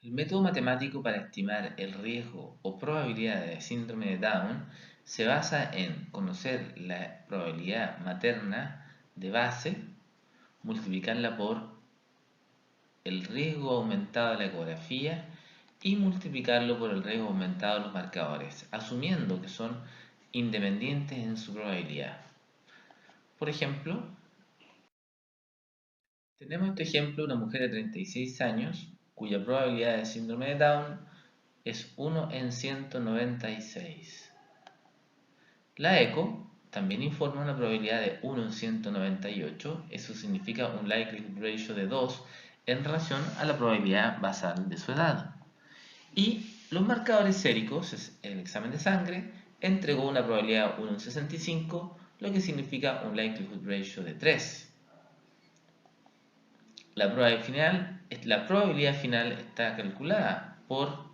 El método matemático para estimar el riesgo o probabilidad de síndrome de Down se basa en conocer la probabilidad materna de base, multiplicarla por el riesgo aumentado de la ecografía y multiplicarlo por el riesgo aumentado de los marcadores, asumiendo que son independientes en su probabilidad. Por ejemplo, tenemos este ejemplo de una mujer de 36 años cuya probabilidad de síndrome de Down es 1 en 196. La ECO también informa una probabilidad de 1 en 198, eso significa un likelihood ratio de 2 en relación a la probabilidad basal de su edad. Y los marcadores séricos, el examen de sangre, entregó una probabilidad 1 en 65, lo que significa un likelihood ratio de 3. La probabilidad final está calculada por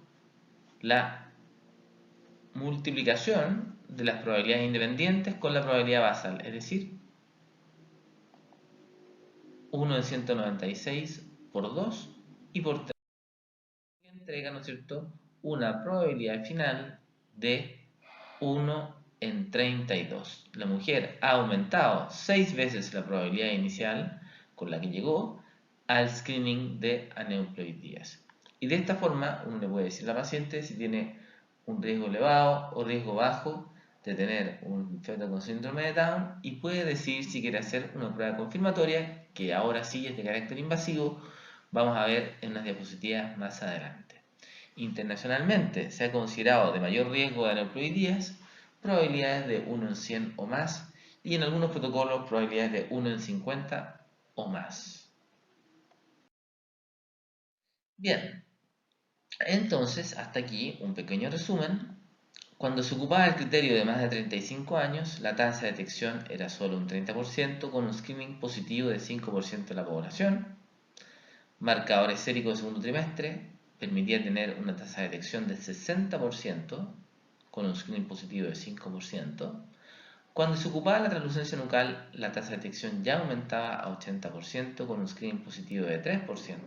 la multiplicación de las probabilidades independientes con la probabilidad basal, es decir, 1 en 196 por 2 y por 3, que entrega, ¿no es cierto?, una probabilidad final de 1 en 32. La mujer ha aumentado 6 veces la probabilidad inicial con la que llegó al screening de aneuploidías. Y de esta forma uno le puede decir a la paciente si tiene un riesgo elevado o riesgo bajo de tener un feto con síndrome de Down y puede decidir si quiere hacer una prueba confirmatoria, que ahora sí es de carácter invasivo, vamos a ver en unas diapositivas más adelante. Internacionalmente se ha considerado de mayor riesgo de aneuploidías probabilidades de 1 en 100 o más y en algunos protocolos probabilidades de 1 en 50 o más. Bien, entonces hasta aquí un pequeño resumen. Cuando se ocupaba el criterio de más de 35 años, la tasa de detección era solo un 30% con un screening positivo de 5% de la población. Marcadores séricos de segundo trimestre permitía tener una tasa de detección del 60% con un screening positivo de 5%. Cuando se ocupaba la translucencia nucal, la tasa de detección ya aumentaba a 80% con un screening positivo de 3%.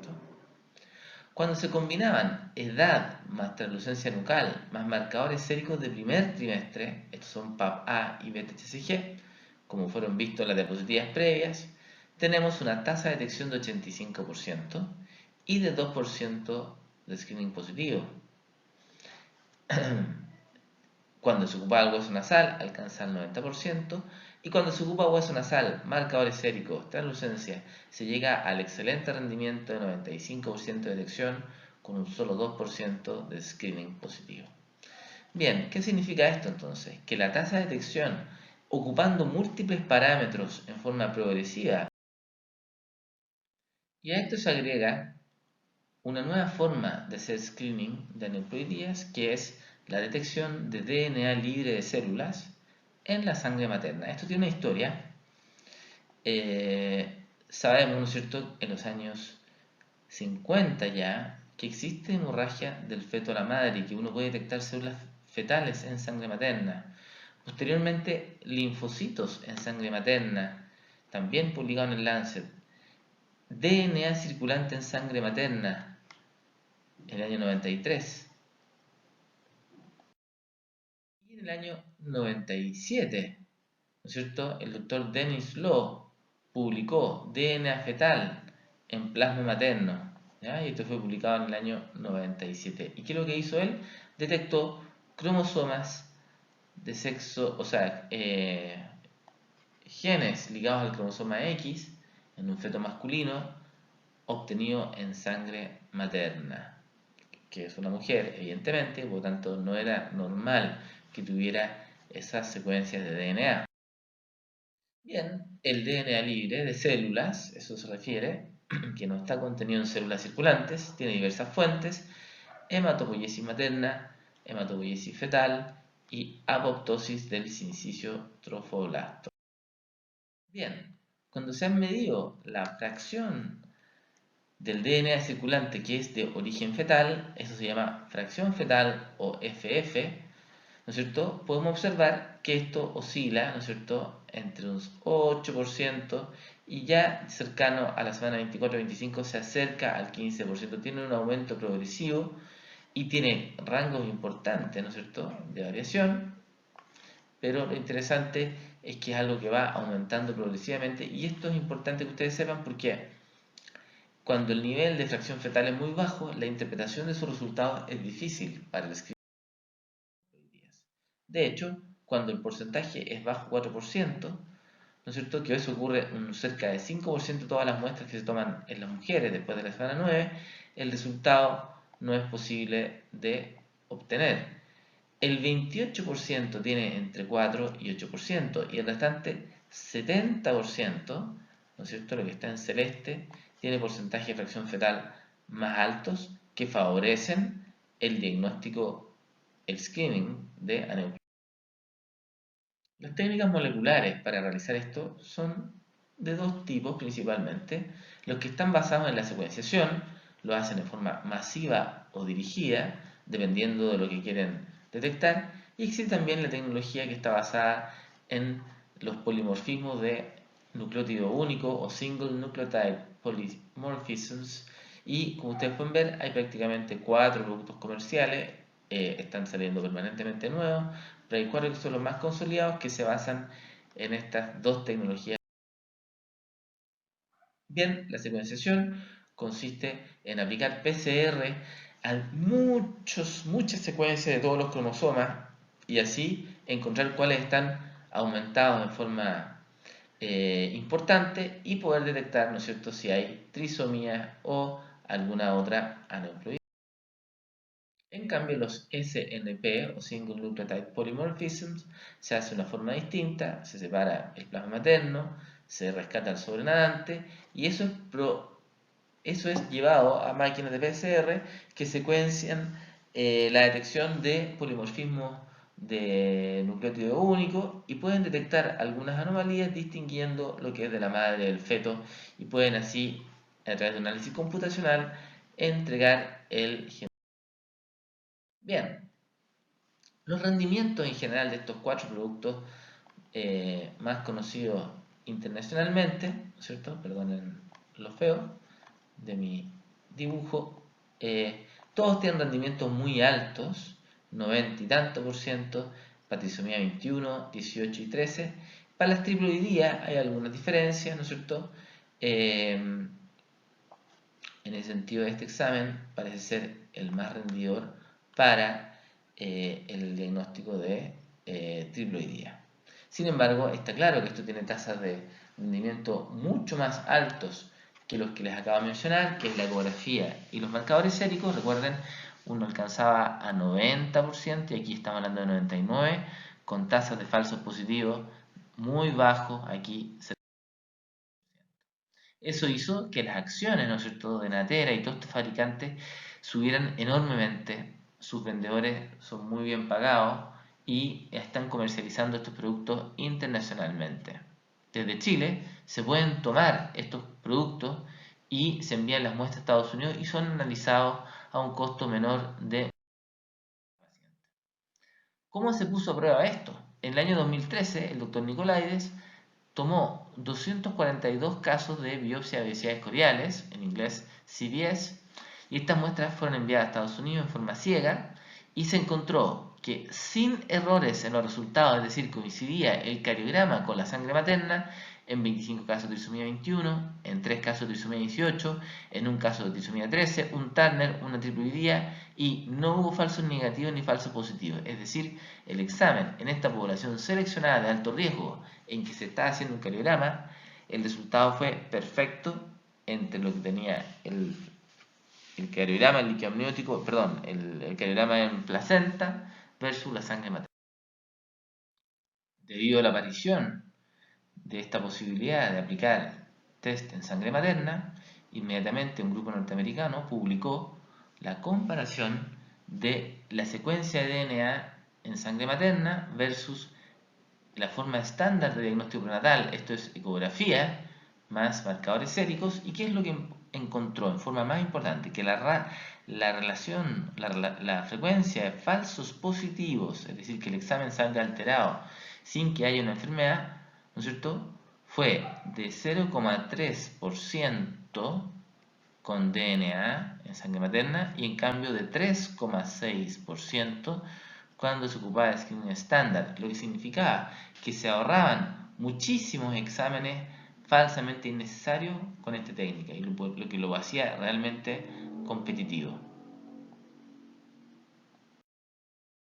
Cuando se combinaban edad más translucencia nucal más marcadores séricos de primer trimestre, estos son PAP-A y BTHCG, como fueron vistos en las diapositivas previas, tenemos una tasa de detección de 85% y de 2% de screening positivo. Cuando se ocupa el hueso nasal alcanza el 90% y cuando se ocupa hueso nasal, marcadores séricos, translucencia, se llega al excelente rendimiento de 95% de detección con un solo 2% de screening positivo. Bien, ¿qué significa esto entonces? Que la tasa de detección ocupando múltiples parámetros en forma progresiva, y a esto se agrega una nueva forma de hacer screening de aneuploidías, que es la detección de DNA libre de células en la sangre materna. Esto tiene una historia. Sabemos, ¿no es cierto?, en los años 50 ya, que existe hemorragia del feto a la madre y que uno puede detectar células fetales en sangre materna. Posteriormente, linfocitos en sangre materna, también publicado en el Lancet. DNA circulante en sangre materna, en el año 93. Y en el año 97, ¿no es cierto?, el doctor Dennis Law publicó DNA fetal en plasma materno, ¿ya? Y esto fue publicado en el año 97. ¿Y qué es lo que hizo él? Detectó cromosomas de sexo, o sea, genes ligados al cromosoma X en un feto masculino obtenido en sangre materna, que es una mujer, evidentemente, por lo tanto no era normal que tuviera esas secuencias de DNA. Bien, el DNA libre de células, eso se refiere, que no está contenido en células circulantes, tiene diversas fuentes: hematopoiesis materna, hematopoiesis fetal y apoptosis del sincicio trofoblasto. Bien, cuando se han medido la fracción del DNA circulante que es de origen fetal, eso se llama fracción fetal o FF, ¿no es cierto? Podemos observar que esto oscila, ¿no es cierto?, entre un 8% y ya cercano a la semana 24-25 se acerca al 15%. Tiene un aumento progresivo y tiene rangos importantes, ¿no es cierto?, de variación, pero lo interesante es que es algo que va aumentando progresivamente y esto es importante que ustedes sepan porque cuando el nivel de fracción fetal es muy bajo, la interpretación de sus resultados es difícil para el escritor. De hecho, cuando el porcentaje es bajo 4%, ¿no es cierto?, que eso ocurre en cerca de 5% de todas las muestras que se toman en las mujeres después de la semana 9, el resultado no es posible de obtener. El 28% tiene entre 4 y 8% y el restante 70%, ¿no es cierto?, lo que está en celeste, tiene porcentaje de fracción fetal más altos que favorecen el diagnóstico, el screening de aneuploidia. Las técnicas moleculares para realizar esto son de dos tipos principalmente. Los que están basados en la secuenciación lo hacen de forma masiva o dirigida, dependiendo de lo que quieren detectar. Y existe también la tecnología que está basada en los polimorfismos de nucleótido único o single nucleotide polymorphisms. Y como ustedes pueden ver, hay prácticamente 4 productos comerciales, están saliendo permanentemente nuevos, pero hay 4 que son los más consolidados que se basan en estas dos tecnologías. Bien, la secuenciación consiste en aplicar PCR a muchas secuencias de todos los cromosomas y así encontrar cuáles están aumentados en forma importante y poder detectar, ¿no es cierto?, si hay trisomía o alguna otra aneuploidía. En cambio, los SNP o Single Nucleotide Polymorphisms se hace de una forma distinta, se separa el plasma materno, se rescata el sobrenadante y eso es llevado a máquinas de PCR que secuencian la detección de polimorfismos de nucleótido único y pueden detectar algunas anomalías distinguiendo lo que es de la madre del feto y pueden así, a través de un análisis computacional, entregar el genoma. Bien, los rendimientos en general de estos 4 productos más conocidos internacionalmente, ¿no es cierto? Perdonen lo feo de mi dibujo, todos tienen rendimientos muy altos, 90 y tanto por ciento, para trisomía 21, 18 y 13. Para las triploidías hay algunas diferencias, ¿no es cierto? En el sentido de este examen parece ser el más rendidor para el diagnóstico de triploidía. Sin embargo, está claro que esto tiene tasas de rendimiento mucho más altos que los que les acabo de mencionar, que es la ecografía y los marcadores séricos. Recuerden, uno alcanzaba a 90% y aquí estamos hablando de 99%, con tasas de falsos positivos muy bajos, aquí. Eso hizo que las acciones, ¿no es cierto?, de Natera y todos estos fabricantes subieran enormemente. Sus vendedores son muy bien pagados y están comercializando estos productos internacionalmente. Desde Chile se pueden tomar estos productos y se envían las muestras a Estados Unidos y son analizados a un costo menor de. ¿Cómo se puso a prueba esto? En el año 2013, el doctor Nicolaides tomó 242 casos de biopsia de obesidades coriales, en inglés CBS, y estas muestras fueron enviadas a Estados Unidos en forma ciega y se encontró que sin errores en los resultados, es decir, coincidía el cariograma con la sangre materna en 25 casos de trisomía 21, en 3 casos de trisomía 18, en un caso de trisomía 13, un Turner, una triploidía y no hubo falsos negativos ni falsos positivos. Es decir, el examen en esta población seleccionada de alto riesgo en que se está haciendo un cariograma, el resultado fue perfecto entre lo que tenía el cariograma, el líquido amniótico, perdón, el cariograma en placenta versus la sangre materna. Debido a la aparición de esta posibilidad de aplicar test en sangre materna, inmediatamente un grupo norteamericano publicó la comparación de la secuencia de DNA en sangre materna versus la forma estándar de diagnóstico prenatal, esto es ecografía más marcadores séricos, y qué es lo que encontró en forma más importante, que la relación, la frecuencia de falsos positivos, es decir, que el examen salga alterado sin que haya una enfermedad, ¿no es cierto?, fue de 0,3% con DNA en sangre materna y en cambio de 3,6% cuando se ocupaba de screening estándar, lo que significaba que se ahorraban muchísimos exámenes falsamente innecesarios con esta técnica y lo que lo hacía realmente competitivo.